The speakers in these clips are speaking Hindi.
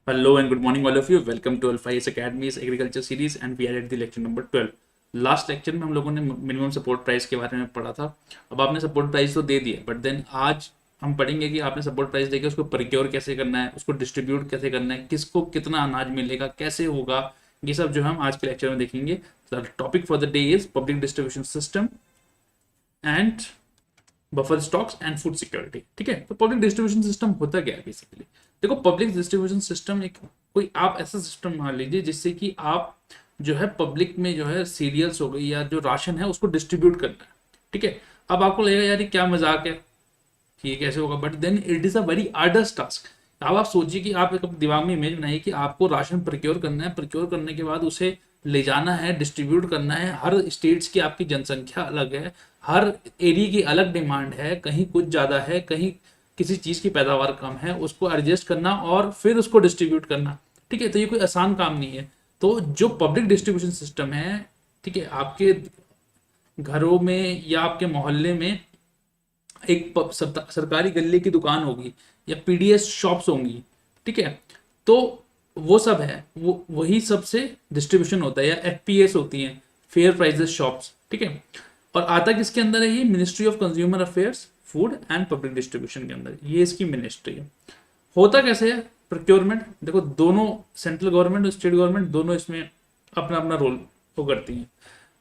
Hello and good morning all of you. Welcome to Alpha IAS Academy's agriculture series and we are at the lecture number 12. Last lecture में हम लोगों ने मिनिमम सपोर्ट प्राइस के बारे में पढ़ा था. अब आपने सपोर्ट प्राइस तो दे दिया, बट देन आज हम पढ़ेंगे कि आपने सपोर्ट प्राइस देके उसको प्रोक्योर कैसे करना है, उसको डिस्ट्रीब्यूट कैसे करना है, किसको कितना अनाज मिलेगा, कैसे होगा. ये सब जो हम आज के लेक्चर में देखेंगे. Topic for the day is public distribution system and buffer stocks and food security. ठीक है, तो पब्लिक डिस्ट्रीब्यूशन सिस्टम होता क्या है बेसिकली. देखो, पब्लिक डिस्ट्रीब्यूशन सिस्टम एक कोई आप ऐसा सिस्टम मान लीजिए जिससे कि आप जो है पब्लिक में जो है सीरियल्स हो गई या जो राशन है उसको डिस्ट्रीब्यूट करना है. ठीक है, अब आपको लगेगा यार ये क्या मजाक है कि ये कैसे होगा, but then it is a very hard task. अब आप सोचिए कि आप एक दिमाग में इमेज बनाइए कि आपको राशन प्रोक्योर करना है, प्रोक्योर करने के बाद उसे ले जाना है, डिस्ट्रीब्यूट करना है. हर स्टेट्स की आपकी जनसंख्या अलग है, हर एरिया की अलग डिमांड है, कहीं कुछ ज़्यादा है, कहीं किसी चीज़ की पैदावार कम है, उसको एडजस्ट करना और फिर उसको डिस्ट्रीब्यूट करना. ठीक है, तो ये कोई आसान काम नहीं है. तो जो पब्लिक डिस्ट्रीब्यूशन सिस्टम है, ठीक है, आपके घरों में या आपके मोहल्ले में एक सरकारी गल्ले की दुकान होगी या पीडीएस शॉप्स होंगी. ठीक है, तो वो सब है, वो वही सबसे डिस्ट्रीब्यूशन होता है, या एफपीएस होती हैं, फेयर प्राइजेस शॉप्स. ठीक है, और आता किसके अंदर है, ये ministry of consumer affairs, food and public distribution के अंदर, ये इसकी मिनिस्ट्री है. होता कैसे है प्रोक्योरमेंट. देखो, दोनों सेंट्रल गवर्नमेंट और स्टेट गवर्नमेंट दोनों इसमें अपना अपना रोल वो करती हैं,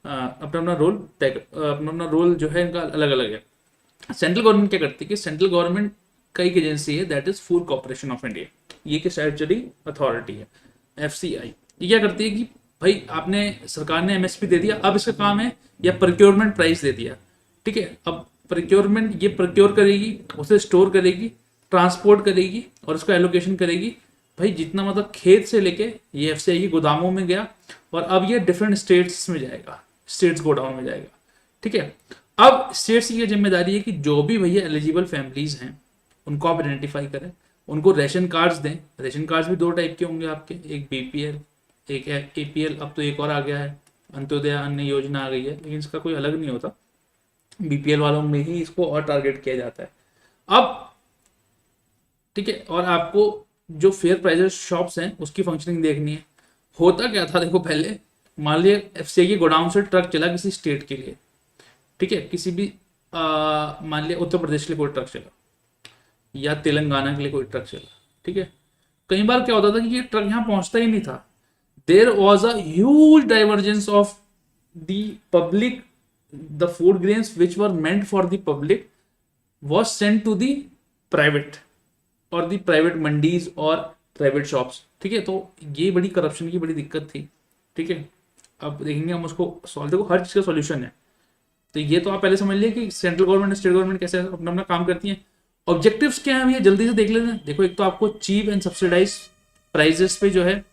अपना अपना रोल अपना अपना रोल जो है इनका अलग अलग है. सेंट्रल गवर्नमेंट क्या करती है कि सेंट्रल गवर्नमेंट का एक एजेंसी है, that is food corporation of India. ये की स्टैट्यूटरी अथॉरिटी है, एफसीआई. ये क्या करती है कि भाई आपने सरकार ने एमएसपी दे दिया, अब इसका काम है या प्रोक्योरमेंट प्राइस दे दिया. ठीक है, अब प्रोक्योरमेंट ये प्रोक्योर करेगी, उसे स्टोर करेगी, ट्रांसपोर्ट करेगी और उसका एलोकेशन करेगी. भाई जितना मतलब खेत से लेके ये एफसीआई की गोदामों में गया और अब ये डिफरेंट स्टेट्स में जाएगा, स्टेट्स गोडाउन में जाएगा. ठीक है, अब स्टेट्स की ये जिम्मेदारी है कि जो भी भैया एलिजिबल फैमिलीज हैं उनको आप आइडेंटिफाई करें, उनको रेशन कार्ड्स दें. रेशन कार्ड्स भी दो टाइप के होंगे आपके, एक बीपीएल, एक एपीएल. अब तो एक और आ गया है, अंत्योदय अन्न योजना आ गई है, लेकिन इसका कोई अलग नहीं होता. बीपीएल वालों में ही इसको और टारगेट किया जाता है. अब ठीक है, और आपको जो फेयर प्राइजेस शॉप्स हैं उसकी फंक्शनिंग देखनी है. होता क्या था, देखो पहले मान लिया एफसीआई के गोडाउन से ट्रक चला किसी स्टेट के लिए. ठीक है, किसी भी मान लिया उत्तर प्रदेश के लिए कोई ट्रक चला या तेलंगाना के लिए कोई ट्रक चला. ठीक है, कई बार क्या होता था कि ये ट्रक यहाँ पहुंचता ही नहीं था. There was a huge divergence of the public, the food grains which were meant for the public was sent to the private और दी प्राइवेट मंडीज और प्राइवेट शॉप्स. ठीक है, तो ये बड़ी करप्शन की बड़ी दिक्कत थी. ठीक है, अब देखेंगे हम उसको सॉल्व. देखो, हर चीज़ का सॉल्यूशन है. तो ये तो आप पहले समझ लिए कि सेंट्रल गवर्नमेंट और स्टेट गवर्नमेंट कैसे अपना अपना काम करती हैं. ऑब्जेक्टिव्स क्या है, ये जल्दी से देख लेते हैं. देखो, एक तो आपको चीप एंड सब्सिडाइज प्राइजेस पे जो है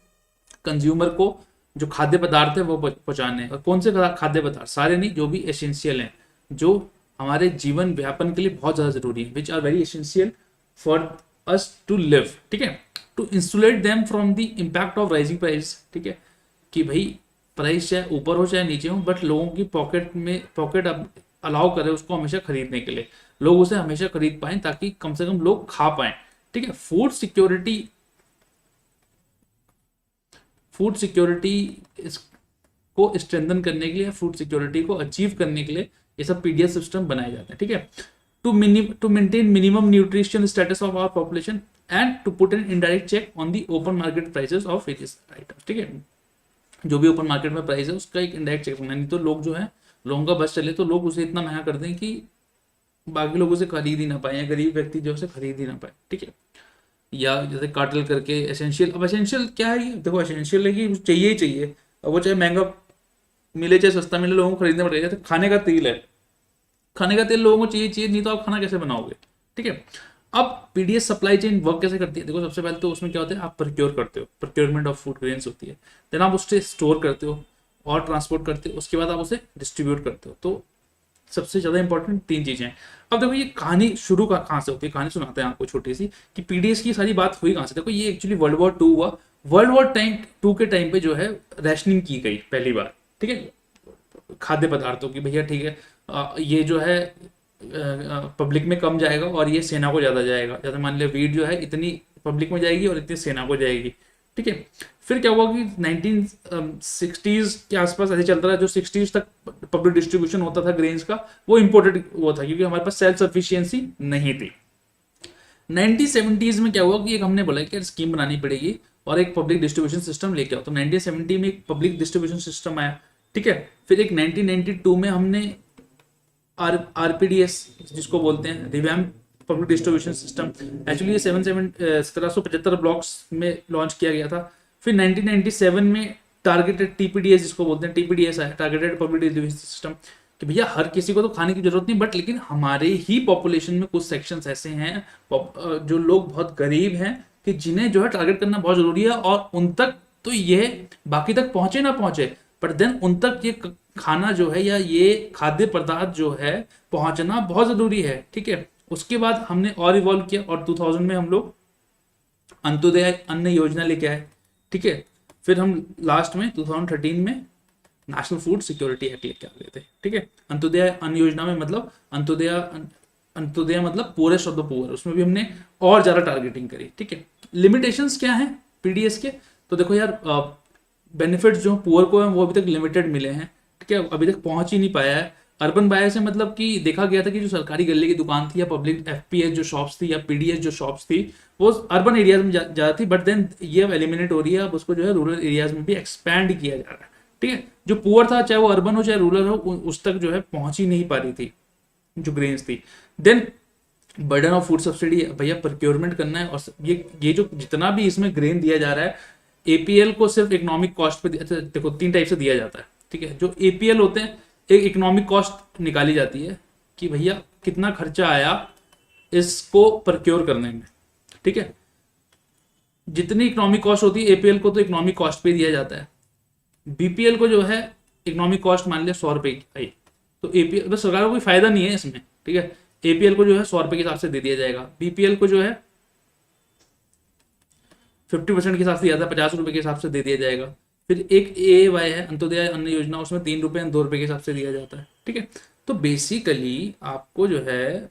कंज्यूमर को जो खाद्य पदार्थ है वो पहुंचाने हैं. और कौन से खाद्य पदार्थ, सारे नहीं, जो भी एसेंशियल हैं, जो हमारे जीवन व्यापन के लिए बहुत ज़्यादा जरूरी है, which are very essential for us to live. ठीक है, to insulate them from the impact of rising price. ठीक है, कि भाई प्राइस चाहे ऊपर हो चाहे नीचे हो, बट लोगों की पॉकेट अब अलाउ करे उसको हमेशा खरीदने के लिए, लोग उसे हमेशा खरीद पाए ताकि कम से कम लोग खा पाए. ठीक है, फूड सिक्योरिटी को स्ट्रेंथन करने के लिए, फूड सिक्योरिटी को अचीव करने के लिए ये सब पीडीएस सिस्टम बनाए जाते हैं. ठीक है, to maintain minimum nutrition status of our population and to put an indirect check on the open market prices of various items. ठीक है, जो भी ओपन मार्केट में प्राइस है उसका एक इंडायरेक्ट चेक करना. नहीं तो लोग जो है, लोगों का बस चले तो लोग उसे इतना महंगा कर दें कि बाकी लोग उसे खरीद ही ना पाए, या गरीब व्यक्ति जो उसे खरीद ही ना पाए. ठीक है, या जैसे कार्टेल करके एसेंशियल. अब एसेंशियल क्या है ये, देखो एसेंशियल है कि चाहिए ही चाहिए. अब वो चाहे महंगा मिले चाहे सस्ता मिले, लोगों को खरीदना पड़ेगा. जैसे खाने का तेल है, खाने का तेल लोगों को चाहिए, नहीं तो आप खाना कैसे बनाओगे. ठीक है, अब पीडीएस सप्लाई चेन वर्क कैसे करती है. देखो, सबसे पहले तो उसमें क्या होता है, आप प्रोक्योर करते हो, प्रोक्योरमेंट ऑफ फूड ग्रेन्स होती है. देन आप उससे स्टोर करते हो और ट्रांसपोर्ट करते हो, उसके बाद आप उसे डिस्ट्रीब्यूट करते हो. तो सबसे ज़्यादा इंपॉर्टेंट तीन चीज़ें हैं. अब देखो, ये कहानी शुरू कहाँ से होती है, कहानी सुनाते हैं आपको छोटी सी, कि पीडीएस की सारी बात हुई कहाँ से. देखो, ये एक्चुअली वर्ल्ड वॉर 2 हुआ. वर्ल्ड वॉर टू के टाइम पे जो है रैशनिंग की गई पहली बार. ठीक है, खाद्य पदार्थों की. भैया ठीक है, ये जो है पब्लिक में कम जाएगा और ये सेना को ज़्यादा जाएगा. जैसे मान लिया वीट जो है इतनी पब्लिक में जाएगी और इतनी सेना को जाएगी। ठीक है, फिर क्या हुआ कि 1960s के आसपास ऐसे चलता रहा, जो 60s तक पब्लिक डिस्ट्रीब्यूशन होता था ग्रेन्स का वो इम्पोर्टेड वो था, क्योंकि हमारे पास सेल्फ सफिशियंसी नहीं थी। 1970s में क्या हुआ कि एक हमने बोला कि स्कीम बनानी पड़ेगी और एक पब्लिक डिस्ट्रीब्यूशन सिस्टम लेके आओ, तो 1970 में एक पब्लिक डिस्ट्रीब्यूशन सिस्टम आया। ठीक है, फिर एक 1992 में हमने आरपीडीएस जिसको बोलते हैं revamp public distribution system, actually ये 1775 ब्लॉक्स में लॉन्च किया गया था। फिर 1997 में टारगेटेड टीपीडीएस जिसको बोलते हैं टीपीडीएस आया, टारगेटेड पब्लिक डिस्ट्रीब्यूशन सिस्टम, कि भैया हर किसी को तो खाने की जरूरत नहीं, बट लेकिन हमारे ही पॉपुलेशन में कुछ सेक्शंस ऐसे हैं जो लोग बहुत गरीब हैं कि जिन्हें जो है टारगेट करना बहुत जरूरी है, और उन तक तो ये बाकी तक पहुंचे ना पहुंचे, बट देन उन तक ये खाना जो है या ये खाद्य पदार्थ जो है पहुंचना बहुत जरूरी है। ठीक है, उसके बाद हमने और इवॉल्व किया और 2000 में हम लोग अंत्योदय अन्न योजना लेके आए। ठीक है, फिर हम लास्ट में 2013 में नेशनल फूड सिक्योरिटी एक्ट लेके आ गए थे। ठीक है, अंत्योदय अन्न योजना में मतलब अंत्योदय मतलब पूरेस्ट ऑफ द पुअर, उसमें भी हमने और ज्यादा टारगेटिंग करी। ठीक है, लिमिटेशंस क्या हैं पीडीएस के, तो देखो यार बेनिफिट्स जो पुअर को हैं वो अभी तक लिमिटेड मिले हैं। ठीक है, अभी तक पहुंच ही नहीं पाया है। अर्बन बायर्स से मतलब कि देखा गया था कि जो सरकारी गले की दुकान थी या पब्लिक एफपीएस जो शॉप्स थी या पीडीएस जो शॉप्स थी वो अर्बन एरियाज में ज्यादा थी, बट देन ये अब एलिमिनेट हो रही है, अब उसको जो है रूरल एरियाज में भी एक्सपैंड किया जा रहा है। ठीक है, जो पुअर था चाहे वो अर्बन हो चाहे रूरल हो उस तक जो है पहुंच ही नहीं पा रही थी जो ग्रेन्स थी। Then burden of food subsidy, भैया प्रोक्योरमेंट करना है, और ये जो जितना भी इसमें ग्रेन दिया जा रहा है एपीएल को सिर्फ इकोनॉमिक कॉस्ट पे देखो 3 टाइप से दिया जाता है। ठीक है, जो एपीएल होते हैं एक इकोनॉमिक कॉस्ट निकाली जाती है कि भैया कितना खर्चा आया इसको प्रोक्योर करने में। ठीक है, जितनी इकोनॉमिक कॉस्ट होती है एपीएल को तो इकोनॉमिक कॉस्ट पे दिया जाता है। बीपीएल को जो है इकोनॉमिक कॉस्ट मान लिया 100 रुपए की आई, तो एपीएल बस सरकार को कोई फायदा नहीं है इसमें। ठीक है, एपीएल को जो है 100 रुपए के हिसाब से दे दिया जाएगा, बीपीएल को जो है 50% के हिसाब से दिया जाता है, 50 रुपए के हिसाब से दे दिया जाएगा। फिर एक ए वाई है अंत्योदय अन्न योजना, उसमें 3 रुपए 2 रुपए के हिसाब से दिया जाता है। ठीक है, तो बेसिकली आपको जो है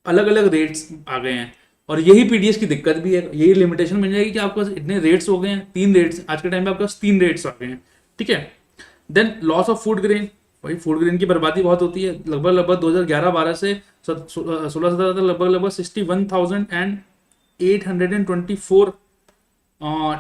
अलग अलग रेट्स आ गए हैं, और यही पीडीएस की दिक्कत भी है, यही लिमिटेशन मिल जाएगी कि आपके पास इतने रेट्स हो गए हैं, 3 रेट्स आज के टाइम में आपके पास 3 रेट्स आ गए हैं। ठीक है, then loss of food grain, भाई फूड ग्रेन की बर्बादी बहुत होती है, लगभग 2011-12 से 16-17 तक लगभग 61,824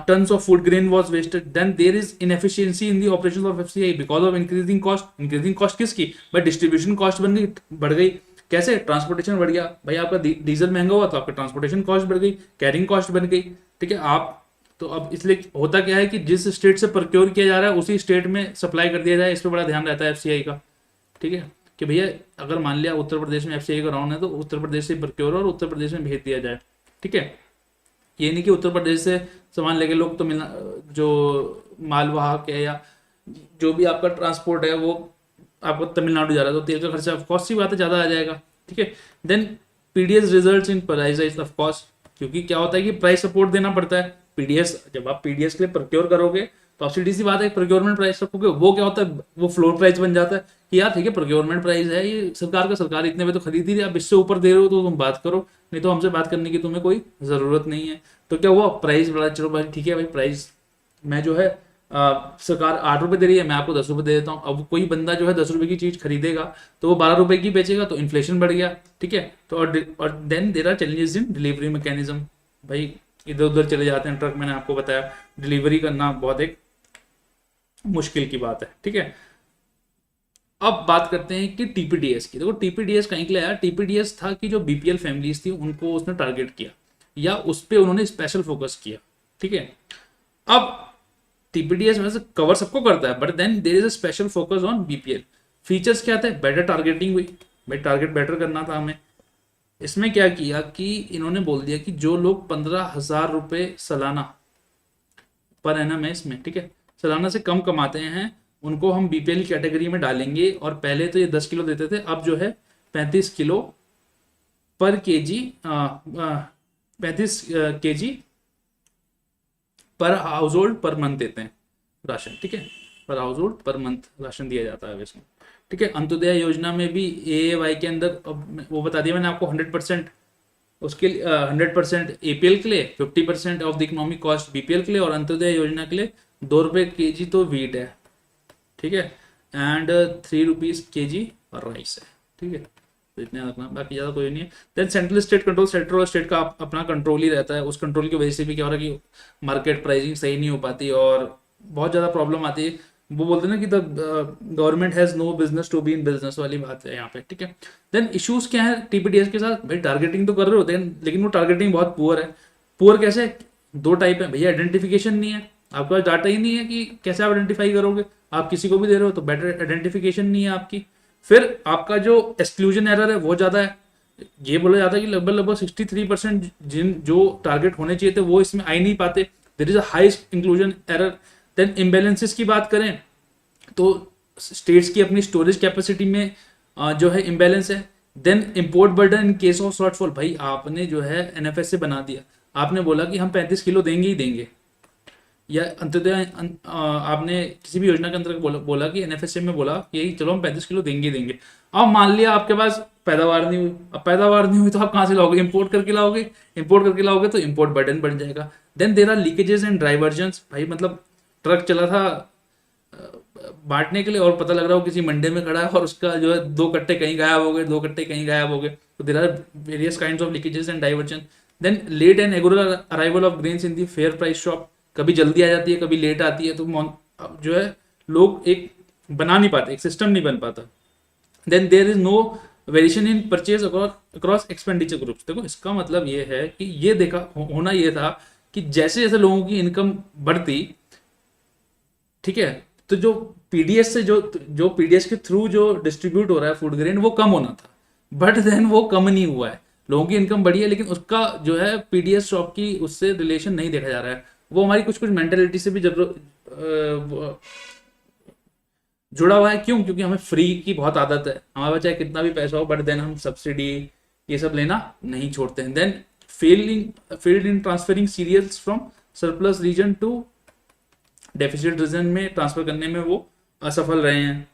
tons of food grain was wasted. Then there is inefficiency in the operations of FCI because of increasing cost. Increasing cost किसकी? भाई डिस्ट्रीब्यूशन कॉस्ट बन गई, बढ़ गई। कैसे? ट्रांसपोर्टेशन बढ़ गया, भाई आपका डीजल महंगा हुआ तो आपका ट्रांसपोर्टेशन कॉस्ट बढ़ गई, कैरिंग कॉस्ट बन गई। ठीक है, आप तो अब इसलिए होता क्या है कि जिस स्टेट से प्रोक्योर किया जा रहा है उसी स्टेट में सप्लाई कर दिया जाए, इस पर बड़ा ध्यान रहता है एफसीआई का। ठीक है, कि भैया अगर मान लिया उत्तर प्रदेश में एफसीआई का राउंड है तो उत्तर प्रदेश से प्रोक्योर और उत्तर प्रदेश में भेज दिया जाए। ठीक है, ये नहीं कि उत्तर प्रदेश से सामान लेके लोग तो मिलना जो मालवाहक है या जो भी आपका ट्रांसपोर्ट है वो आपको तमिलनाडु जा रहा है तो तेल का खर्चा ऑफकोर्स सी बात है ज़्यादा आ जाएगा। ठीक है, then PDS results in price of course, क्योंकि क्या होता है कि प्राइस सपोर्ट देना पड़ता है। पीडीएस जब आप पीडीएस के लिए प्रोक्योर करोगे तो आप सीधी सी बात है प्रोक्योरमेंट प्राइस रखोगे, वो क्या होता है वो फ्लोर प्राइस बन जाता है कि यार ठीक है प्रोक्योरमेंट प्राइस है ये सरकार का, सरकार इतने में तो खरीद ही रही है, अब इससे ऊपर दे रहे हो तो तुम बात करो, नहीं तो हमसे बात करने की तुम्हें कोई ज़रूरत नहीं है। तो क्या हुआ प्राइस बढ़ा, चलो भाई ठीक है भाई प्राइस मैं जो है सरकार 8 रुपये दे रही है मैं आपको 10 रुपये दे देता हूँ। अब कोई बंदा जो है 10 रुपये की चीज़ खरीदेगा तो वो 12 रुपये की बेचेगा तो इन्फ्लेशन बढ़ गया। ठीक है, तो और then there are challenges in delivery mechanism, भाई इधर उधर चले जाते हैं ट्रक, मैंने आपको बताया डिलीवरी करना बहुत एक मुश्किल की बात है। ठीक है, अब बात करते हैं कि टीपीडीएस की। देखो टीपीडीएस कहीं के लिए आया, टीपीडीएस था कि जो बीपीएल फैमिलीज थी उनको उसने टारगेट किया या उस पर उन्होंने स्पेशल फोकस किया। ठीक है, अब टीपीडीएस में से कवर सबको करता है but then there is a special focus on BPL. Features क्या थे? बेटर टारगेटिंग हुई, भाई टारगेट बेटर करना था हमें। इसमें क्या किया कि इन्होंने बोल दिया कि जो लोग 15,000 रुपये सालाना पर एनम है इसमें, ठीक है, सालाना से कम कमाते हैं उनको हम बीपीएल कैटेगरी में डालेंगे। और पहले तो ये 10 किलो देते थे, अब जो है 35 किलो पर केजी 35 केजी पर हाउस होल्ड पर मंथ देते हैं राशन। ठीक है, पर house hold per month ration दिया जाता है इसमें। ठीक है, अंत्योदय योजना में भी ए वाई के अंदर वो बता दिया मैंने आपको 100% उसके लिए 100% APL के लिए, 50% of the economic cost BPL के लिए, और अंत्योदय योजना के लिए 2 रुपये kg तो वीट है, ठीक है, एंड 3 रुपीज़ kg और राइस है, ठीक है। तो इतना रखना, बाकी ज़्यादा कोई नहीं है। Then central state control, central और स्टेट का अपना कंट्रोल ही रहता है। उस कंट्रोल की वजह से भी क्या हो रहा है कि मार्केट प्राइसिंग सही नहीं हो पाती और बहुत ज़्यादा प्रॉब्लम आती है। वो बोलते हैं ना कि the government has no business to be in business वाली बात है यहाँ पे, ठीक है। देन इश्यूज क्या है TPDS के साथ, भाई टारगेटिंग तो कर रहे होते हैं लेकिन वो टारगेटिंग बहुत पुअर है। पुअर कैसे? 2 टाइप है भैया, आइडेंटिफिकेशन नहीं है, आपके पास डाटा ही नहीं है कि कैसे आप आइडेंटिफाई करोगे, आप किसी को भी दे रहे हो तो बेटर आइडेंटिफिकेशन नहीं है आपकी। फिर आपका जो एक्सक्लूजन एरर है वो ज़्यादा है। ये बोला जाता है कि लगभग लगभग 63% जिन जो टारगेट होने चाहिए थे वो इसमें आ ही नहीं पाते। There is a high inclusion error. Then imbalances की बात करें तो स्टेट्स की अपनी स्टोरेज कैपेसिटी में जो है इम्बेलेंस है। Then import burden in case of shortfall, भाई आपने जो है NFS से बना दिया, आपने बोला कि हम 35 किलो देंगे ही देंगे, या अंत्योदय आपने किसी भी योजना के अंतर्गत बोला कि NFSA में बोला यही चलो हम 35 किलो देंगे ही देंगे। अब मान लिया आपके पास पैदावार नहीं हुई, अब पैदावार नहीं हुई तो आप कहाँ से लाओगे? इंपोर्ट करके लाओगे, इंपोर्ट करके लाओगे तो इंपोर्ट बर्डन बढ़ जाएगा। Then there are leakages and diversions, भाई मतलब ट्रक चला था बांटने के लिए और पता लग रहा हो किसी मंडी में खड़ा है और उसका जो है 2 कट्टे कहीं गायब हो गए, 2 कट्टे कहीं गायब हो गए। तो there are various kind of leakages and diversion. Then late and irregular arrival of grains in the fair price shop, कभी जल्दी आ जाती है कभी लेट आती है, तो जो है लोग एक बना नहीं पाते, एक सिस्टम नहीं बन पाता। Then there is no variation in purchase across expenditure groups. देखो इसका मतलब ये है कि ये देखा होना ये था कि जैसे जैसे लोगों की इनकम बढ़ती, ठीक है, तो जो पीडीएस से जो पीडीएस के थ्रू जो डिस्ट्रीब्यूट हो रहा है फूड ग्रेन वो कम होना था, बट देन वो कम नहीं हुआ है। लोगों की इनकम बढ़ी है लेकिन उसका जो है पीडीएस शॉप की उससे रिलेशन नहीं देखा जा रहा है। वो हमारी कुछ कुछ मेंटेलिटी से भी जुड़ा हुआ है। क्यों? क्योंकि हमें फ्री की बहुत आदत है, हमारे पास चाहे कितना भी पैसा हो बट देन हम सब्सिडी ये सब लेना नहीं छोड़ते हैं। Then failed in transferring cereals from surplus region to deficit region में ट्रांसफर करने में वो असफल रहे हैं,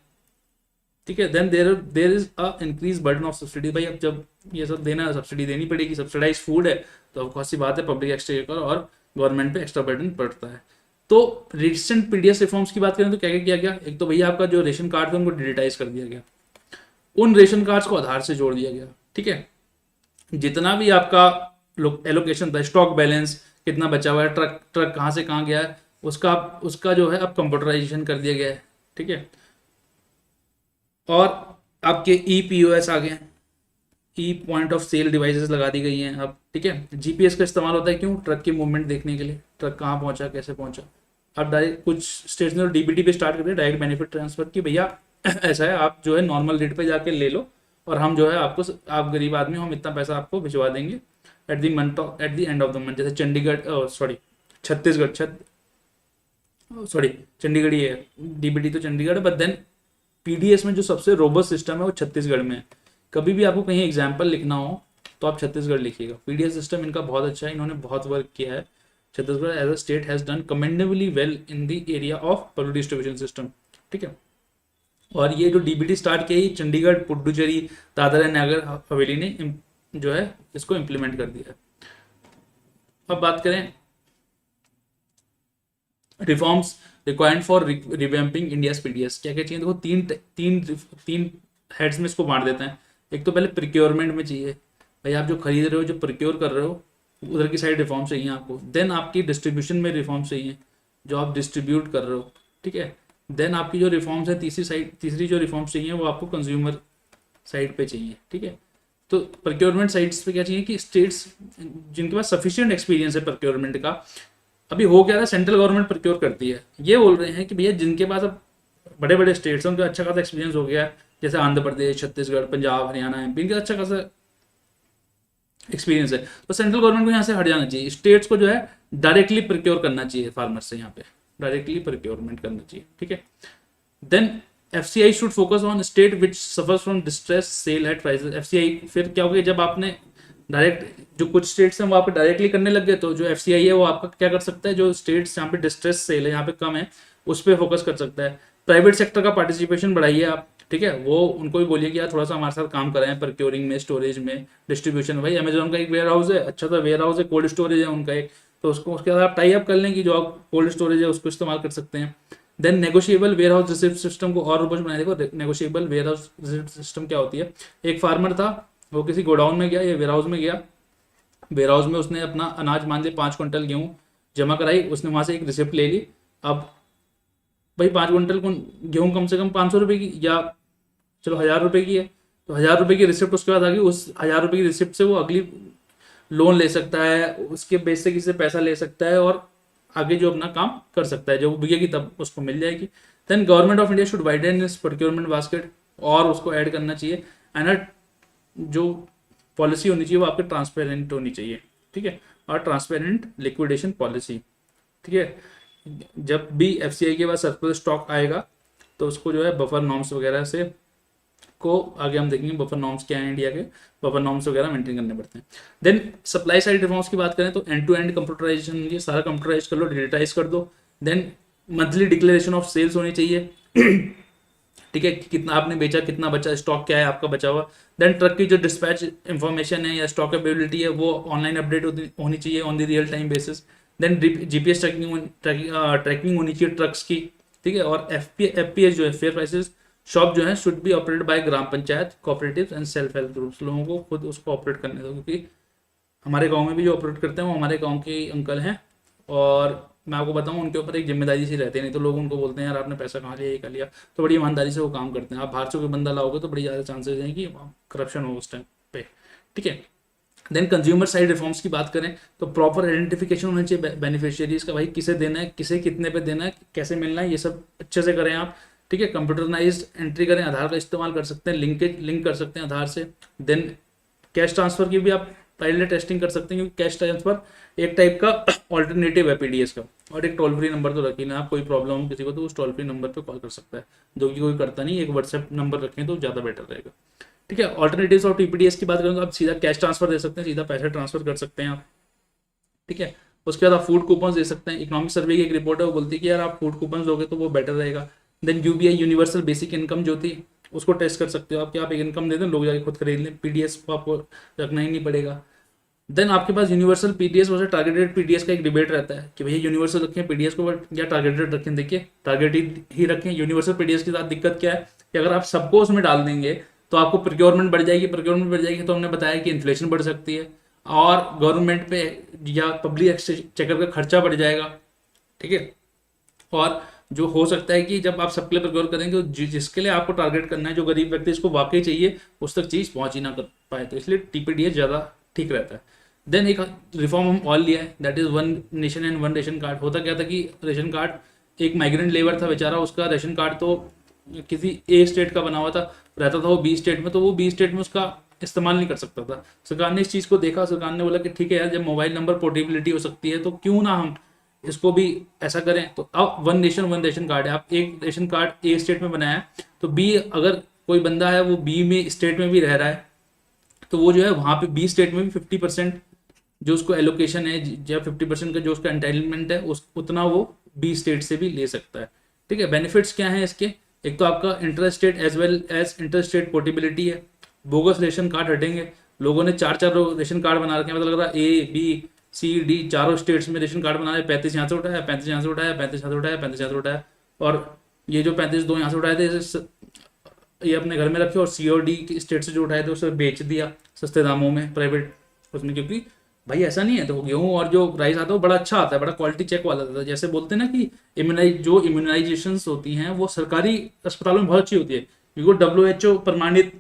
ठीक है। Then there is a increase burden of subsidy, भाई अब जब ये सब देना सब्सिडी देनी पड़ेगी, सब्सिडाइज फूड है तो बहुत सी बात है पब्लिक एक्सचेंज और गवर्नमेंट पे एक्स्ट्रा बर्डन पड़ता है। तो रिसेंट पीडीएस रिफॉर्म्स की बात करें तो क्या क्या किया गया? एक तो भैया आपका जो रेशन कार्ड थे उनको डिजिटाइज कर दिया गया, उन रेशन कार्ड्स को आधार से जोड़ दिया गया, ठीक है। जितना भी आपका एलोकेशन था, स्टॉक बैलेंस कितना बचा हुआ है, ट्रक कहाँ से कहाँ गया है, उसका जो है अब कंप्यूटराइजेशन कर दिया गया है, ठीक है। और आपके POS आ गए हैं, पॉइंट ऑफ सेल डिवाइसेस लगा दी गई हैं अब, ठीक है। GPS का इस्तेमाल होता है, क्यों? ट्रक की मूवमेंट देखने के लिए, ट्रक कहाँ पहुंचा कैसे पहुंचा। अब डायरेक्ट कुछ स्टेट्स ने DBT पे स्टार्ट कर दिया, डायरेक्ट बेनिफिट ट्रांसफर की, भैया ऐसा है आप जो है नॉर्मल रेट पे जाके ले लो और हम जो है आपको, आप गरीब आदमी हो, हम इतना पैसा आपको भिजवा देंगे at the end of the month. जैसे चंडीगढ़ छत्तीसगढ़ चंडीगढ़ ही है, DBT तो चंडीगढ़, बट देन पीडीएस में जो सबसे रोबस्ट सिस्टम है वो छत्तीसगढ़ में है। कभी भी आपको कहीं एग्जाम्पल लिखना हो तो आप छत्तीसगढ़ लिखिएगा, पीडीएस सिस्टम इनका बहुत अच्छा है, इन्होंने बहुत वर्क किया है। Chhattisgarh as a state has done commendably well in the area of public distribution system, ठीक है। और ये जो DBT स्टार्ट किया, चंडीगढ़, पुडुचेरी, दादरा नगर हवेली ने जो है इसको इम्प्लीमेंट कर दिया है। अब बात करें reforms required for revamping India's PDS, क्या क्या चाहिए? देखो तीन हेड्स में इसको बांट देते हैं। एक तो पहले प्रिक्योरमेंट में चाहिए, भाई आप जो खरीद रहे हो, जो प्रिक्योर कर रहे हो, उधर की साइड रिफॉर्म चाहिए आपको। देन आपकी डिस्ट्रीब्यूशन में रिफॉर्म चाहिए, जो आप डिस्ट्रीब्यूट कर रहे हो, ठीक है। देन आपकी जो रिफॉर्म्स है तीसरी जो रिफॉर्म्स चाहिए वो आपको कंज्यूमर साइड पे चाहिए, ठीक है। तो प्रोक्योरमेंट साइड्स पे क्या चाहिए कि स्टेट्स जिनके पास सफिशिएंट एक्सपीरियंस है प्रोक्योरमेंट का, अभी हो क्या है, सेंट्रल गवर्नमेंट प्रोक्योर करती है, ये बोल रहे हैं कि भैया जिनके पास अब बड़े बड़े स्टेट्स हैं उनका अच्छा खासा एक्सपीरियंस हो गया है, जैसे आंध्र प्रदेश, छत्तीसगढ़, पंजाब, हरियाणा, MP, इनका अच्छा खासा एक्सपीरियंस है, तो सेंट्रल गवर्नमेंट को यहाँ से हट जाना चाहिए, स्टेट्स को जो है डायरेक्टली प्रोक्योर करना चाहिए फार्मर से, यहाँ पे डायरेक्टली प्रोक्योरमेंट करना चाहिए, ठीक है। Then FCI should focus on state which suffers from distress sale at prices. FCI फिर क्या हो गया, जब आपने डायरेक्ट जो कुछ स्टेट्स हैं वो आप डायरेक्टली करने लग गए, तो जो FCI है वो आपका क्या कर सकता है, जो स्टेट्स यहाँ पे डिस्ट्रेस सेल है, यहाँ पे कम है, उस पर फोकस कर सकता है। प्राइवेट सेक्टर का पार्टिसिपेशन बढ़ाइए आप, ठीक है, वो उनको भी बोलिए कि यार थोड़ा सा हमारे साथ काम कराएं प्रोक्योरिंग में, स्टोरेज में, डिस्ट्रीब्यूशन। भाई अमेजोन का एक वेयर हाउस है, अच्छा सा वेयर हाउस है, कोल्ड स्टोरेज है उनका एक, तो उसको उसके साथ आप टाई अप कर लें कि जो आप कोल्ड स्टोरेज है उसको इस्तेमाल कर सकते हैं। Then negotiable warehouse receipt system को और रोबस्ट बनाए। देखो negotiable warehouse receipt system क्या होती है, एक फार्मर था, वो किसी गोडाउन में गया या वेयर हाउस में गया, वेयर हाउस में उसने अपना अनाज मान लिया 5 क्विंटल गेहूँ जमा कराई, उसने वहां से एक रिसिप्ट ले ली। अब भाई 5 क्विंटल गेहूँ कम से कम 500 रुपये की, या चलो 1000 रुपये की है, तो 1000 रुपये की रिसिप्ट उसके बाद आ गई, उस 1000 रुपये की रिसिप्ट से वो अगली लोन ले सकता है, उसके बेस से किसी से पैसा ले सकता है और आगे जो अपना काम कर सकता है, जब वो बिकेगी तब उसको मिल जाएगी। Then government of India should widen इस प्रोक्योरमेंट बास्केट, और उसको ऐड करना चाहिए। एंड जो पॉलिसी होनी चाहिए वो आपके ट्रांसपेरेंट होनी चाहिए, ठीक है, और ट्रांसपेरेंट लिक्विडेशन पॉलिसी, ठीक है। जब भी एफसीआई के पास सरप्लस स्टॉक आएगा तो उसको जो है बफर नॉर्म्स वगैरह से को आगे हम देखेंगे, बफर नॉर्म्स क्या है इंडिया के, बफर नॉर्म्स वगैरह मेंटेन करने पड़ते हैं। देन सप्लाई साइड रिफॉर्म्स की बात करें तो एंड टू एंड कंप्यूटराइजेशन, ये सारा कंप्यूटराइज कर लो, डिजिटाइज कर दो। Then monthly declaration of sales होनी चाहिए, ठीक है, कि कितना आपने बेचा, कितना बचा, स्टॉक क्या है आपका बचा हुआ। देन ट्रक की जो डिस्पैच इंफॉर्मेशन है या स्टॉक अवेलेबिलिटी है वो ऑनलाइन अपडेट होनी चाहिए on the real time basis. Then GPS tracking होनी चाहिए ट्रक्स की, ठीक है। और एफपीएस जो है फेयर प्राइसेस शॉप जो है should be operated by gram panchayat, cooperatives and self help groups. लोगों को खुद उसको ऑपरेट करने दो, क्योंकि हमारे गांव में भी जो ऑपरेट करते हैं वो हमारे गांव के अंकल हैं, और मैं आपको बताऊं उनके ऊपर एक जिम्मेदारी सी रहती है, नहीं तो लोग उनको बोलते हैं यार आपने पैसा कहाँ लिया, ये कर लिया, तो बड़ी ईमानदारी से वो काम करते हैं। आप बाहर से कोई बंदा लाओगे तो बड़ी ज़्यादा चांसेस हैं कि करप्शन हो उस टाइम पे, ठीक है। देन कंज्यूमर साइड रिफॉर्म्स की बात करें तो प्रॉपर आइडेंटिफिकेशन होना चाहिए बेनिफिशियरीज का, भाई किसे देना है, किसे कितने पे देना है, कैसे मिलना है, ये सब अच्छे से करें आप, ठीक है। कंप्यूटराइज्ड एंट्री करें, आधार का इस्तेमाल कर सकते हैं, लिंक कर सकते हैं आधार से। देन कैश ट्रांसफर की भी आप पहले टेस्टिंग कर सकते हैं, क्योंकि कैश ट्रांसफर एक टाइप का ऑल्टरनेटिव है पीडीएस का। और एक टोल फ्री नंबर तो रखिए ना आप, कोई प्रॉब्लम हो किसी को तो उस टोल फ्री नंबर पे कॉल कर सकता है, जो कि कोई करता नहीं, एक व्हाट्सएप नंबर रखें तो ज़्यादा बेटर रहेगा, ठीक है। ऑल्टरनेटिव्स ऑफ टीपीडीएस की बात करें तो आप सीधा कैश ट्रांसफर दे सकते हैं, सीधा पैसे ट्रांसफर कर सकते हैं आप, ठीक है। उसके बाद आप फूड कूपन दे सकते हैं। इकोनॉमिक सर्वे की एक रिपोर्ट है वो बोलती है कि यार आप फूड कूपन दोगे तो वो बेटर रहेगा। Then UBI universal basic income जो थी उसको टेस्ट कर सकते हो आप, कि आप एक इनकम दे दें लोग जाके खुद खरीद लें, पीडीएस को आपको रखना ही नहीं पड़ेगा। देन आपके पास universal PDS versus targeted PDS का एक डिबेट रहता है कि भैया यूनिवर्सल रखें पीडीएस को या टारगेटेड रखें। देखिए टारगेटेड ही रखें। यूनिवर्सल पीडीएस के साथ दिक्कत क्या है कि अगर आप सबको उसमें डाल देंगे तो आपको प्रोक्योरमेंट बढ़ जाएगी, प्रोक्योरमेंट बढ़ जाएगी तो हमने बताया कि इन्फ्लेशन बढ़ सकती है और गवर्नमेंट पे या पब्लिक एक्सचेकर का खर्चा बढ़ जाएगा, ठीक है। और जो हो सकता है कि जब आप सबके लिए प्रोक्योर करेंगे तो जिसके लिए आपको टारगेट करना है, जो गरीब व्यक्ति इसको वाकई चाहिए, उस तक चीज़ पहुंच ही ना कर पाए, तो इसलिए टीपीडीएस ज़्यादा ठीक रहता है। देन एक रिफॉर्म हम और लिया है, that is one nation and one ration card. होता क्या था कि रेशन कार्ड एक माइग्रेंट लेबर था बेचारा, उसका रेशन कार्ड तो किसी ए स्टेट का बना हुआ था, रहता था वो बी स्टेट में, तो वो बी स्टेट में उसका इस्तेमाल नहीं कर सकता था। सरकार ने इस चीज़ को देखा, सरकार ने बोला कि ठीक है यार, जब मोबाइल नंबर पोर्टेबिलिटी हो सकती है तो क्यों ना हम इसको भी ऐसा करें। तो अब one nation one ration card है, आप एक रेशन कार्ड ए स्टेट में बनाया तो बी, अगर कोई बंदा है वो बी में स्टेट में भी रह रहा है तो वो जो है वहाँ पे बी स्टेट में भी 50% जो उसको एलोकेशन है या 50% का जो उसका एंटाइटलमेंट है उस उतना वो बी स्टेट से भी ले सकता है, ठीक है। बेनिफिट्स क्या हैं इसके, एक तो आपका inter state as well as inter state portability है, बोगस रेशन कार्ड हटेंगे। लोगों ने चार चार रेशन कार्ड बना रखे हैं, मतलब लग रहा है ए बी सी डी चारों स्टेट्स में रेशन कार्ड बना रहे, 35 यहाँ से उठाया, 35 यहाँ से उठाया, 35 यहाँ से उठाया, 35 यहाँ से उठाया, और ये जो 35 दो यहाँ से उठाए थे ये अपने घर में रखे, और सी और डी की स्टेट से जो उठाए थे उसे बेच दिया सस्ते दामों में प्राइवेट उसमें, क्योंकि भाई ऐसा नहीं है। तो गेहूं और जो राइस आता है वो बड़ा अच्छा आता है, बड़ा क्वालिटी चेक वाला आता है। जैसे बोलते हैं ना कि इम्यूनाइजेशन होती हैं वो सरकारी अस्पतालों में बहुत अच्छी होती है, क्योंकि WHO प्रमाणित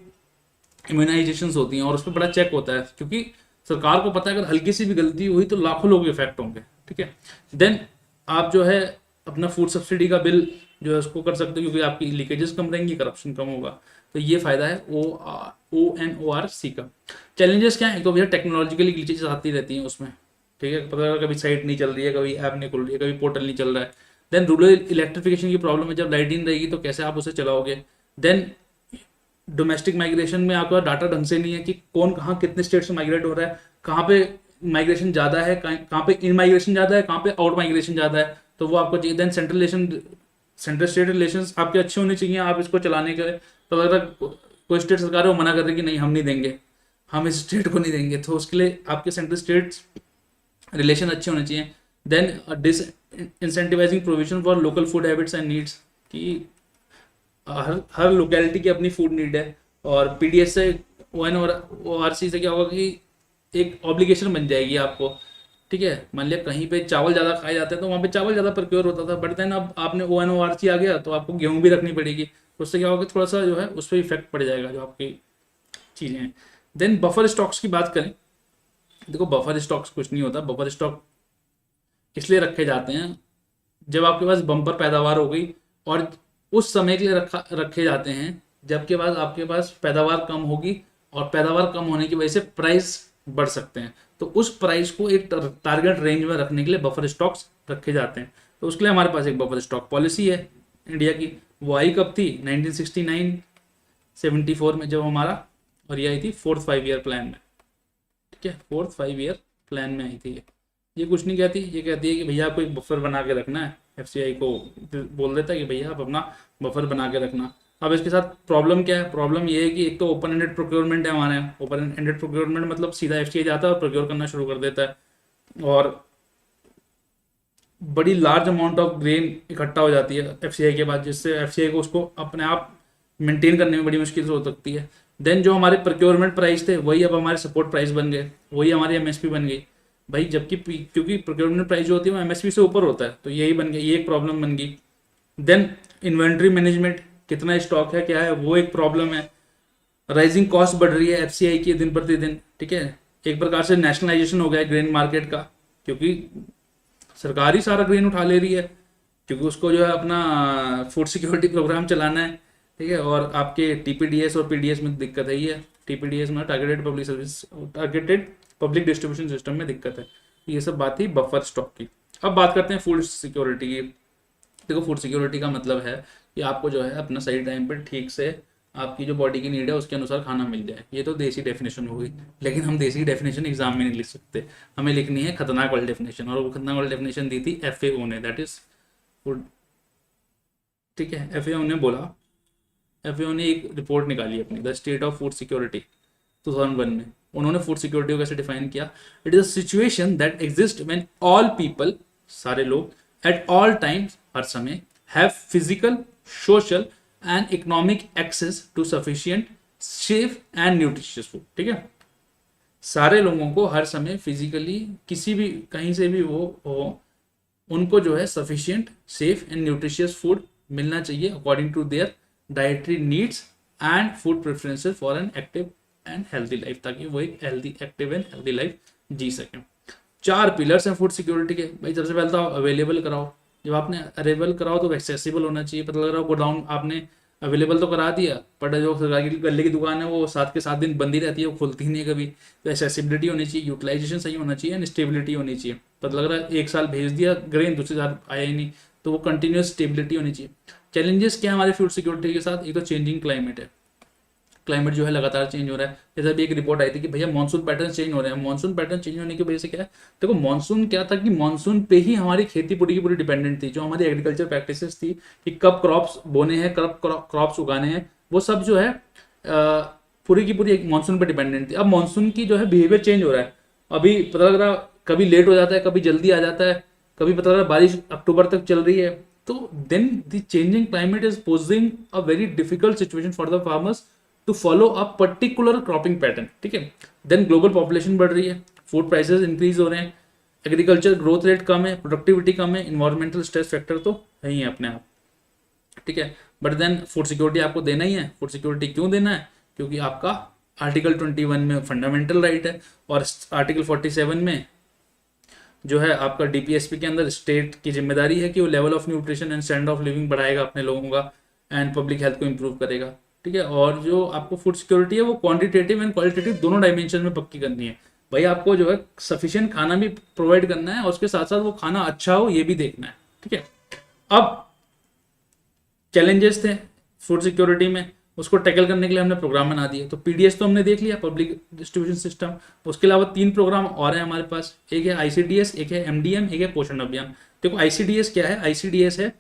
इम्यूनाइजेशन होती हैं और उस पर बड़ा चेक होता है, क्योंकि सरकार को पता है अगर हल्की सी भी गलती हुई तो लाखों लोग इफेक्ट होंगे, ठीक है। देन आप जो है अपना फूड सब्सिडी का बिल जो है उसको कर सकते हो, क्योंकि आपकी लीकेजेस कम रहेंगी, करप्शन कम होगा, तो ये फायदा है ONORC का। चैलेंजेस क्या है, तो भैया टेक्नोलॉजिकली ग्लिचेस आती रहती हैं उसमें, ठीक है, पता लगा कभी साइट नहीं चल रही है, कभी ऐप नहीं खुल रही है, कभी पोर्टल नहीं चल रहा है। देन रूरल इलेक्ट्रिफिकेशन की प्रॉब्लम है, जब लाइट नहीं रहेगी तो कैसे आप उसे चलाओगे। देन डोमेस्टिक माइग्रेशन में आपका डाटा ढंग से नहीं है कि कौन कहाँ कितने स्टेट से माइग्रेट हो रहा है, कहाँ पे माइग्रेशन ज़्यादा है, कहाँ पे इन माइग्रेशन ज़्यादा है, कहाँ पे आउट माइग्रेशन ज़्यादा है, तो वो आपको चाहिए। देन सेंट्रल स्टेट रिलेशन आपके अच्छे होने चाहिए आप इसको चलाने के तो अगर कोई स्टेट सरकार है वो मना कर रही कि नहीं हम नहीं देंगे, हम इस स्टेट को नहीं देंगे, तो उसके लिए आपके सेंट्रल स्टेट्स रिलेशन अच्छे होने चाहिए। Then disincentivising provision for local food habits and needs, कि हर हर लोकेलिटी की अपनी फूड नीड है, और पीडीएस से ओएन और ओआरसी से क्या होगा कि एक ऑब्लिगेशन बन जाएगी आपको, ठीक है। मान लिया कहीं पे चावल ज़्यादा खाए जाते हैं तो वहाँ पे चावल ज़्यादा प्रोक्योर होता था, बट देन अब आपने ओएन ओआरसी आ गया तो आपको गेहूँ भी रखनी पड़ेगी, तो उससे क्या होगा कि थोड़ा सा जो है उस पर इफेक्ट पड़ जाएगा जो आपकी चीज़ें हैं। देन बफर स्टॉक्स की बात करें, देखो बफर स्टॉक्स कुछ नहीं होता, बफर स्टॉक इसलिए रखे जाते हैं जब आपके पास बम्पर पैदावार हो गई, और उस समय के लिए रखे जाते हैं जबकि बाद आपके पास पैदावार कम होगी, और पैदावार कम होने की वजह से प्राइस बढ़ सकते हैं, तो उस प्राइस को एक टारगेट रेंज में रखने के लिए बफर स्टॉक्स रखे जाते हैं। तो उसके लिए हमारे पास एक बफर स्टॉक पॉलिसी है इंडिया की। वो आई कब थी? 1969 74 में जब हमारा, और ये आई थी 4th 5 ईयर प्लान में, ठीक है, 4th 5 ईयर प्लान में आई थी ये कुछ नहीं कहती, ये कहती है कि भैया आपको एक बफर बना के रखना है। एफसीआई को बोल देता है कि भैया आप अपना बफर बना के रखना। अब इसके साथ प्रॉब्लम क्या है? प्रॉब्लम ये है कि एक तो ओपन एंडेड प्रोक्योरमेंट है हमारे यहाँ। ओपन एंडेड प्रोक्योरमेंट मतलब सीधा एफसीआई जाता है और प्रोक्योर करना शुरू कर देता है, और बड़ी लार्ज अमाउंट ऑफ ग्रेन इकट्ठा हो जाती है एफसीआई के बाद, जिससे एफसीआई को उसको अपने आप मेंटेन करने में बड़ी मुश्किल हो सकती है। देन जो हमारे प्रोक्योरमेंट प्राइस थे वही अब हमारे सपोर्ट प्राइस बन गए, वही हमारी एमएसपी बन गई भाई, जबकि क्योंकि प्रोक्योरमेंट प्राइस जो होती है वो एमएसपी से ऊपर होता है, तो यही बन गया, ये एक प्रॉब्लम बन गई। देन इन्वेंट्री मैनेजमेंट, कितना स्टॉक है क्या है, वो एक प्रॉब्लम है। राइजिंग कॉस्ट बढ़ रही है एफसीआई की दिन प्रतिदिन, ठीक है। एक प्रकार से नेशनलाइजेशन हो गया है ग्रेन मार्केट का, क्योंकि सरकार ही सारा ग्रेन उठा ले रही है, क्योंकि उसको जो है अपना फूड सिक्योरिटी प्रोग्राम चलाना है, ठीक है। और आपके टीपीडीएस और पीडीएस में दिक्कत है, ये टीपीडीएस में targeted public service, targeted public distribution system में दिक्कत है। ये सब बात थी बफर स्टॉक की। अब बात करते हैं फूड सिक्योरिटी की। देखो फूड सिक्योरिटी का मतलब है कि आपको जो है अपना सही टाइम पर ठीक से आपकी जो बॉडी की नीड है उसके अनुसार खाना मिल जाए। ये तो देसी डेफिनेशन हो गई, लेकिन हम देसी डेफिनेशन एग्जाम में नहीं लिख सकते, हमें लिखनी है खतरनाक वाली डेफिनेशन, और वो खतरनाक वाली डेफिनेशन दी थी एफएओ ने, दैट इज फूड, ठीक है। एफएओ ने बोला, एफएओ ने एक रिपोर्ट निकाली अपनी, the state of food security 2001 में। उन्होंने फूड सिक्योरिटी को कैसे डिफाइन किया? It is a situation that exist when all people, सारे लोग, एट ऑल टाइम्स, हर समय, have physical, social and economic access to sufficient, safe and nutritious food, ठीक है। सारे लोगों को हर समय फिजिकली किसी भी कहीं से भी वो हो, उनको जो है sufficient, safe and nutritious food मिलना चाहिए according to their dietary needs and food preferences for an active and healthy life, ताकि वो एक healthy, active and healthy life जी सकें। 4 पिलर्स हैं फूड सिक्योरिटी के भाई। सबसे पहले तो अवेलेबल कराओ, जब आपने अवेलेबल कराओ तो एक्सेसिबल होना चाहिए। पता लग रहा है गोडाउन आपने अवेलेबल तो करा दिया, बट जो सरकारी गले की दुकान है वो 7 के 7 दिन बंद ही रहती है, वो खुलती नहीं है कभी। तो एक्सेसिबिलिटी होनी चाहिए, यूटिलाइजेशन सही होना चाहिए एंड स्टेबिलिटी होनी चाहिए। पता लग रहा है 1 साल भेज दिया ग्रेन, दूसरे साल आया ही नहीं, तो वो कंटिन्यूस स्टेबिलिटी होनी चाहिए। चैलेंजेस क्या है हमारे फूड सिक्योरिटी के साथ? एक तो चेंजिंग क्लाइमेट है, क्लाइमेट जो है लगातार चेंज हो रहा है। जैसे अभी एक रिपोर्ट आई थी कि भैया मानसून पैटर्न चेंज हो रहे हैं। मानसून पैटर्न चेंज होने की वजह से क्या है? देखो मानसून क्या था कि मानसून पे ही हमारी खेती पूरी की पूरी डिपेंडेंट थी। जो हमारी एग्रीकल्चर प्रैक्टिसेस थी कि कब क्रॉप्स बोने हैं, कब क्रॉप्स उगाने हैं, वो सब जो है पूरी की पूरी मानसून पर डिपेंडेंट थी। अब मानसून की जो है बिहेवियर चेंज हो रहा है। अभी पता लग रहा कभी लेट हो जाता है, कभी जल्दी आ जाता है, कभी पता लग रहा बारिश अक्टूबर तक चल रही है। तो then the changing climate is posing a very difficult situation for the farmers to follow a particular cropping pattern, ठीक है। देन ग्लोबल पॉपुलेशन बढ़ रही है, फूड प्राइसेस इंक्रीज हो रहे हैं, एग्रीकल्चर ग्रोथ रेट कम है, प्रोडक्टिविटी कम है, इन्वायरमेंटल स्ट्रेस फैक्टर तो है ही है अपने आप, ठीक है। बट देन फूड सिक्योरिटी आपको देना ही है। फूड सिक्योरिटी क्यों देना है? क्योंकि आपका आर्टिकल 21 में फंडामेंटल राइट है, और आर्टिकल 47 में जो है आपका डीपीएसपी के अंदर स्टेट की जिम्मेदारी है कि वो level of nutrition and standard of living बढ़ाएगा अपने लोगों का, एंड पब्लिक हेल्थ को इंप्रूव करेगा, ठीक है। और जो आपको फूड सिक्योरिटी है वो क्वांटिटेटिव एंड क्वालिटेटिव दोनों डायमेंशन में पक्की करनी है भाई। आपको जो है सफिशिएंट खाना भी प्रोवाइड करना है, और उसके साथ साथ वो खाना अच्छा हो ये भी देखना है, ठीक है। अब चैलेंजेस थे फूड सिक्योरिटी में, उसको टैकल करने के लिए हमने प्रोग्राम बना दिए। तो पीडीएस तो हमने देख लिया, पब्लिक डिस्ट्रीब्यूशन सिस्टम। उसके अलावा 3 प्रोग्राम और हैं हमारे पास, एक है आईसीडीएस, एक है एमडीएम, एक है पोषण अभियान। देखो आईसीडीएस क्या है? आईसीडीएस है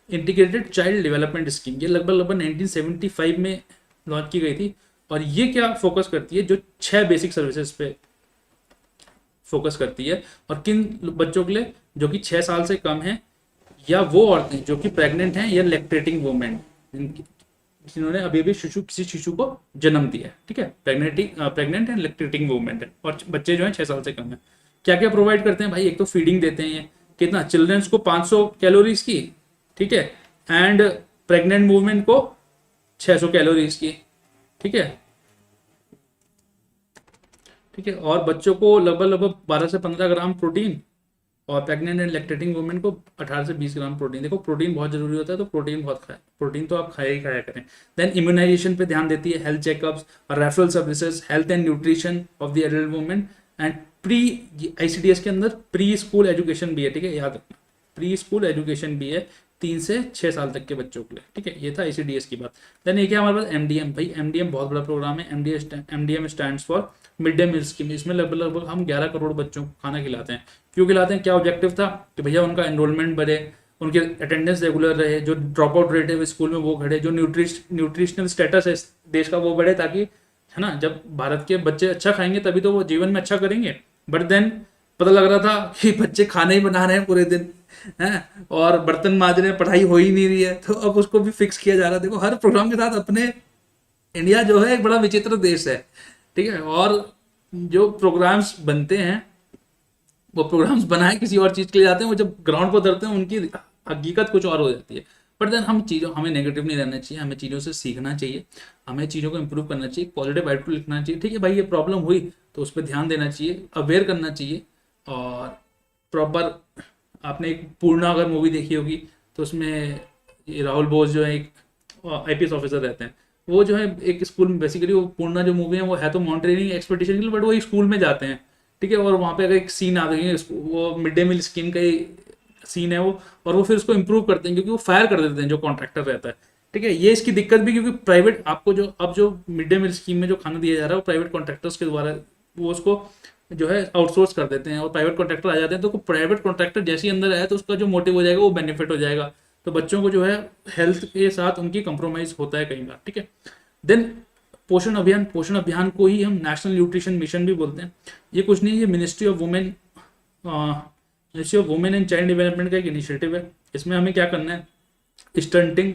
इंटीग्रेटेड चाइल्ड डेवलपमेंट स्कीम, ये लगभग लगभग 1975 में लॉन्च की गई थी। और ये क्या फोकस करती है, जो 6 बेसिक सर्विसेज पे फोकस करती है। और किन बच्चों के लिए, जो कि 6 साल से कम है, या वो औरतें जो कि प्रेग्नेंट हैं, या लैक्टेटिंग वुमेन जिन्होंने अभी अभी किसी शिशु को जन्म दिया है, ठीक है, प्रेग्नेंट एंड लैक्टेटिंग वुमेन है, और बच्चे जो हैं 6 साल से कम है। क्या क्या प्रोवाइड करते हैं भाई, एक तो फीडिंग देते हैं, ये कितना, चिल्ड्रंस को 500 कैलोरीज की, ठीक है, एंड प्रेग्नेंट वुमेन को 600 कैलोरीज की, ठीक है, ठीक है, और बच्चों को लगभग लगभग 12 से 15 ग्राम प्रोटीन, और प्रेग्नेंट एंड लैक्टेटिंग वुमेन को 18 से 20 ग्राम प्रोटीन। देखो प्रोटीन बहुत जरूरी होता है, तो प्रोटीन बहुत खाए, प्रोटीन तो आप खाया ही खाया करें। देन इम्यूनाइजेशन पे ध्यान देती है, हेल्थ चेकअप्स और referral services, health and nutrition of the adult women, and pre ICDS के अंदर प्री स्कूल एजुकेशन भी है, ठीक है, याद रखना, प्री स्कूल एजुकेशन भी है 3 से 6 साल तक के बच्चों के लिए, ठीक है। ये था आईसीडीएस की बात। देन ये क्या हमारे पास एमडीएम, भाई एमडीएम बहुत बड़ा प्रोग्राम है। MDM stands for mid day meal scheme. इसमें लगभग लगभग हम 11 करोड़ बच्चों को खाना खिलाते हैं। क्यों खिलाते हैं, क्या ऑब्जेक्टिव था कि भैया उनका एनरोलमेंट बढ़े, उनकी अटेंडेंस रेगुलर रहे, जो ड्रॉप आउट रेट है स्कूल में वो घटे, जो न्यूट्रिशनल स्टेटस है देश का वो बढ़े, ताकि है ना, जब भारत के बच्चे अच्छा खाएंगे तभी तो वो जीवन में अच्छा करेंगे। बट देन पता लग रहा था कि बच्चे खाना ही बना रहे हैं पूरे दिन हैं, और बर्तन मांज रहे हैं, पढ़ाई हो ही नहीं रही है, तो अब उसको भी फिक्स किया जा रहा है। देखो हर प्रोग्राम के साथ अपने, इंडिया जो है एक बड़ा विचित्र देश है, ठीक है, और जो प्रोग्राम्स बनते हैं वो प्रोग्राम्स बनाए किसी और चीज के लिए जाते हैं, वो जब ग्राउंड पर उतरते हैं उनकी हकीकत कुछ और हो जाती है। बट देन हमें नेगेटिव नहीं रहना चाहिए, हमें चीज़ों से सीखना चाहिए, हमें चीज़ों को इंप्रूव करना चाहिए, पॉजिटिव एटीट्यूड लिखना चाहिए, ठीक है भाई, ये प्रॉब्लम हुई तो उस पर ध्यान देना चाहिए, अवेयर करना चाहिए। और प्रॉपर, आपने एक पूर्णा अगर मूवी देखी होगी तो उसमें ये राहुल बोस जो है एक आईपीएस ऑफिसर रहते हैं, वो जो है एक स्कूल में, बेसिकली वो पूर्णा जो मूवी है वो है तो माउंटेनियरिंग एक्सपेडिशन के लिए, बट वो एक स्कूल में जाते हैं, ठीक है, और वहाँ पे अगर एक सीन आ गई है, वो मिड डे मील स्कीम का ही सीन है वो, और वो फिर उसको इम्प्रूव करते हैं क्योंकि वो फायर कर देते हैं जो कॉन्ट्रैक्टर रहता है, ठीक है। ये इसकी दिक्कत भी, क्योंकि प्राइवेट आपको जो अब जो मिड डे मील स्कीम में जो खाना दिया जा रहा है वो प्राइवेट कॉन्ट्रैक्टर्स के द्वारा वो उसको जो है आउटसोर्स कर देते हैं, और प्राइवेट कॉन्ट्रैक्टर आ जाते हैं, तो प्राइवेट कॉन्ट्रैक्टर जैसे ही अंदर आया तो उसका जो मोटिव हो जाएगा वो बेनिफिट हो जाएगा, तो बच्चों को जो है हेल्थ के साथ उनकी कंप्रोमाइज होता है कई बार, ठीक है। देन पोषण अभियान को ही हम नेशनल न्यूट्रिशन मिशन भी बोलते हैं। ये कुछ नहीं, ये ministry of women and child development का एक इनिशिएटिव है। इसमें हमें क्या करना है, स्टंटिंग,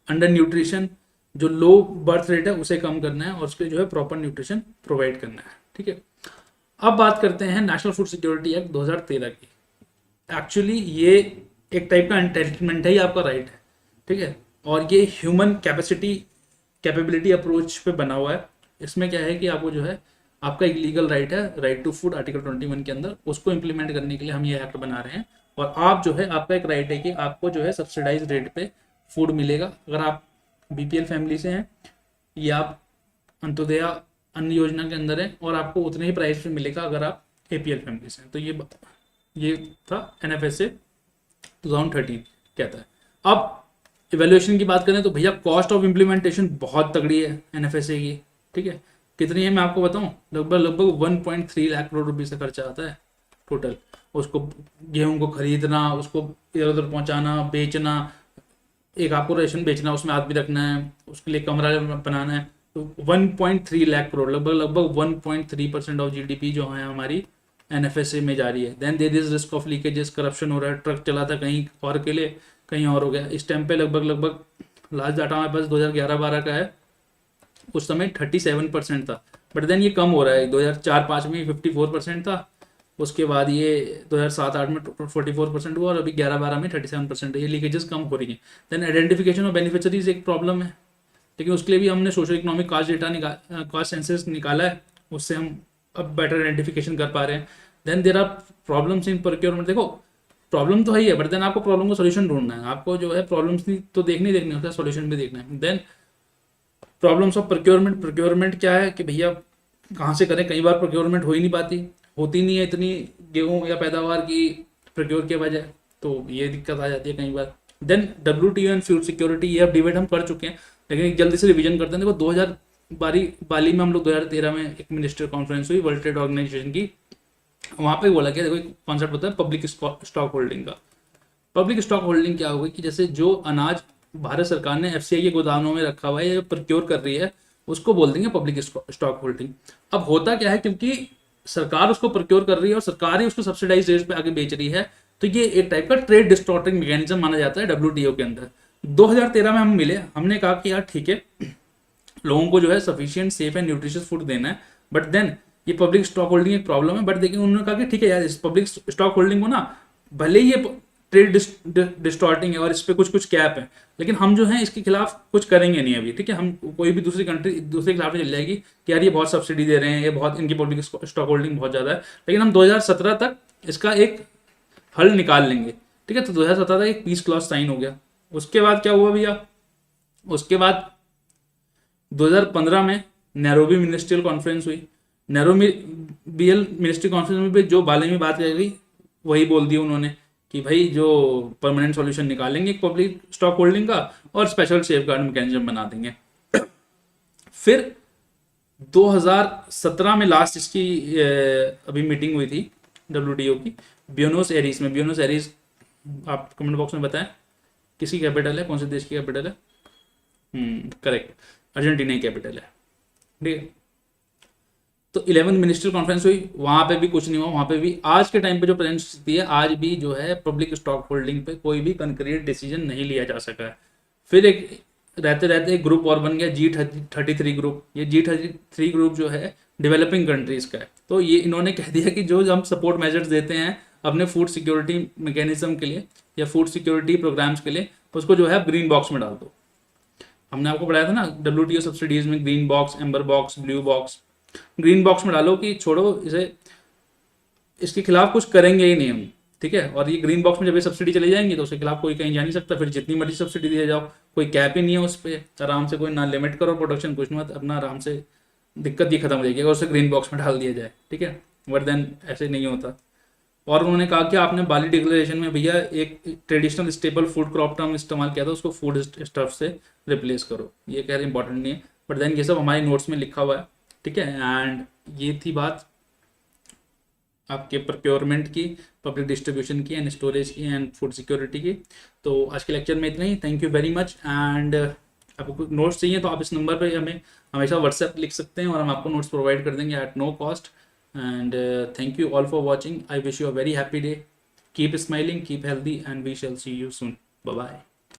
अंडर न्यूट्रिशन, जो लो बर्थ रेट है उसे कम करना है, और उसके जो है प्रॉपर न्यूट्रिशन प्रोवाइड करना है, ठीक है। अब बात करते हैं नेशनल फूड सिक्योरिटी एक्ट 2013 की। एक्चुअली ये एक टाइप का एंटाइटलमेंट है, ये आपका राइट है, ठीक है, और ये ह्यूमन कैपेबिलिटी अप्रोच पे बना हुआ है। इसमें क्या है कि आपको जो है आपका एक लीगल राइट है, राइट टू फूड, आर्टिकल 21 के अंदर, उसको इम्प्लीमेंट करने के लिए हम ये एक्ट बना रहे हैं। और आप जो है, आपका एक राइट है कि आपको जो है सब्सिडाइज रेट पे फूड मिलेगा अगर आप बीपीएल फैमिली से हैं, या आप अंत्योदय अन्न योजना के अंदर है, और आपको उतने ही प्राइस पे मिलेगा अगर आप एपीएल फैमिली से हैं। तो ये था एनएफएसए 2013 कहता है। अब इवेल्युएशन की बात करें तो भैया कॉस्ट ऑफ इम्प्लीमेंटेशन बहुत तगड़ी है एनएफएसए की, ठीक है। कितनी है मैं आपको बताऊं, लगभग 1.3 लाख करोड़ रुपए से खर्चा आता है टोटल। उसको गेहूं को खरीदना, उसको इधर उधर पहुंचाना, बेचना, एक आपको रेशन बेचना, उसमें आदमी रखना है, उसके लिए कमरा बनाना है, तो 1.3 लाख करोड़, लगभग 1.3% ऑफ जीडीपी जो है हमारी एनएफएसए में जा रही है। Then there is risk of leakages, corruption हो रहा है, ट्रक चला था कहीं और के लिए, कहीं और हो गया। इस टाइम पे लगभग लास्ट डाटा हमारे पास 2011-12 का है, उस समय 37% था, बट देन ये कम हो रहा है। 2004-05 में 54% था, उसके बाद ये 2007-08 में 44% हुआ, और अभी 11-12 में 37% है। ये लीकेजेस कम हो रही हैं। देन आइडेंटिफिकेशन ऑफ बेनिफिशरीज एक प्रॉब्लम है, लेकिन उसके लिए भी हमने social economic cast data caste census निकाला है, उससे हम अब बेटर आइडेंटिफिकेशन कर पा रहे हैं। Then there are problems in procurement. देखो प्रॉब्लम तो है ही है, बट देन आपको प्रॉब्लम का सोल्यूशन ढूंढना है, आपको जो है प्रॉब्लम्स तो देखनी होता है, सोल्यूशन भी देखना है। देन प्रॉब्लम्स ऑफ प्रोक्योरमेंट क्या है कि भैया कहाँ से करें, कई बार प्रोक्योरमेंट हो ही नहीं पाती, होती नहीं है इतनी गेहूँ या पैदावार की प्रोक्योर के बजाय, तो ये दिक्कत आ जाती है कई बार। Then WTO and food security, ये अब डिबेट हम कर चुके हैं, लेकिन जल्दी से रिवीजन करते हैं। देखो 2012 बाली में हम लोग 2013 में एक मिनिस्टर कॉन्फ्रेंस हुई वर्ल्ड ट्रेड ऑर्गेनाइजेशन की, वहाँ पे बोला कि देखो कॉन्सेप्ट होता है पब्लिक स्टॉक होल्डिंग का। पब्लिक स्टॉक होल्डिंग क्या होगी कि जैसे जो अनाज भारत सरकार ने एफसीआई के गोदामों में रखा हुआ है या प्रोक्योर कर रही है, उसको बोल देंगे पब्लिक स्टॉक होल्डिंग। अब होता क्या है, क्योंकि सरकार उसको प्रोक्योर कर रही है और सरकार ही उसको सब्सिडाइज रेट पे आगे बेच रही है, तो ये एक टाइप का ट्रेड डिस्टॉर्टिंग मैकेनिज्म माना जाता है डब्ल्यूटीओ के अंदर। 2013 में हम मिले, हमने कहा कि यार ठीक है, लोगों को जो है sufficient safe and nutritious food देना है, बट देन ये पब्लिक स्टॉक होल्डिंग एक प्रॉब्लम है। बट देखिए उन्होंने कहा कि ठीक है यार, इस पब्लिक स्टॉक होल्डिंग को ना, भले ही ये ट्रेड डिस्टॉर्टिंग है और इस पे कुछ कुछ कैप है, लेकिन हम जो है इसके खिलाफ कुछ करेंगे नहीं अभी, ठीक है। हम कोई भी दूसरी कंट्री दूसरे के खिलाफ चल जाएगी कि यार ये बहुत सब्सिडी दे रहे हैं, ये बहुत इनकी पब्लिक स्टॉक होल्डिंग बहुत ज़्यादा है, लेकिन हम 2017 तक इसका एक हल निकाल लेंगे, ठीक है। तो 2017 तक एक पीस क्लॉज साइन हो गया। उसके बाद क्या हुआ भैया, उसके बाद 2015 में नैरोबी मिनिस्ट्रियल कॉन्फ्रेंस हुई। नैरोबी बीएल मिनिस्ट्री कॉन्फ्रेंस में जो बारे में बात करी गई वही बोल दिया उन्होंने कि भाई जो परमानेंट सॉल्यूशन निकालेंगे एक पब्लिक स्टॉक होल्डिंग का और स्पेशल सेफ गार्ड मैकेनिज्म बना देंगे। फिर 2017 में लास्ट इसकी अभी मीटिंग हुई थी डब्ल्यूटीओ की ब्यूनोस एरीज में। ब्यूनोस एरीज आप कमेंट बॉक्स में बताएं किसकी कैपिटल है, कौन से देश की कैपिटल है? करेक्ट, अर्जेंटीना की कैपिटल है, ठीक है। तो 11th मिनिस्ट्रियल कॉन्फ्रेंस हुई, वहां पे भी कुछ नहीं हुआ। वहां पे भी आज के टाइम पे जो प्रेजेंट स्थिति है, आज भी जो है पब्लिक स्टॉक होल्डिंग पे कोई भी कंक्रीट डिसीजन नहीं लिया जा सका है। फिर एक रहते रहते एक ग्रुप और बन गया G33 ग्रुप। ये G33 ग्रुप जो है डेवलपिंग कंट्रीज का है। तो ये इन्होंने कह दिया कि जो हम सपोर्ट मेजर्स देते हैं अपने फूड सिक्योरिटी मैकेनिज्म के लिए या फूड सिक्योरिटी प्रोग्राम्स के लिए, उसको जो है ग्रीन बॉक्स में डाल दो। हमने आपको पढ़ाया था ना डब्ल्यूटीओ सब्सिडीज में green box, amber box, blue box. Green box में डालो कि छोड़ो इसे, इसके खिलाफ कुछ करेंगे ही नहीं हम, ठीक है। और ये ग्रीन बॉक्स में जब ये सब्सिडी चली जाएंगी तो उसके खिलाफ कोई कहीं जा नहीं सकता, फिर जितनी मर्जी सब्सिडी दिए जाओ, कोई कैप ही नहीं है उस पर। आराम से कोई ना लिमिट करो प्रोडक्शन, कुछ मत, अपना आराम से दिक्कत ये खत्म हो जाएगी अगर उसे ग्रीन बॉक्स में डाल दिया जाए, ठीक है। बट देन ऐसे नहीं होता। और उन्होंने कहा कि आपने बाली डिक्लेरेशन में भैया एक traditional stable food crop term इस्तेमाल किया था, उसको फूड स्टफ से रिप्लेस करो। ये कह रहे इंपॉर्टेंट नहीं है, बट देन ये सब हमारे नोट्स में लिखा हुआ है, ठीक है। एंड ये थी बात आपके प्रोक्योरमेंट की, पब्लिक डिस्ट्रीब्यूशन की एंड स्टोरेज की एंड फूड सिक्योरिटी की। तो आज के लेक्चर में इतना ही। Thank you very much. And आपको नोट्स चाहिए तो आप इस नंबर पे हमें हमेशा व्हाट्सएप लिख सकते हैं और हम आपको नोट्स प्रोवाइड कर देंगे at no cost. And thank you all for watching. I wish you a very happy day. Keep smiling, keep healthy, and we shall see you soon. Bye bye.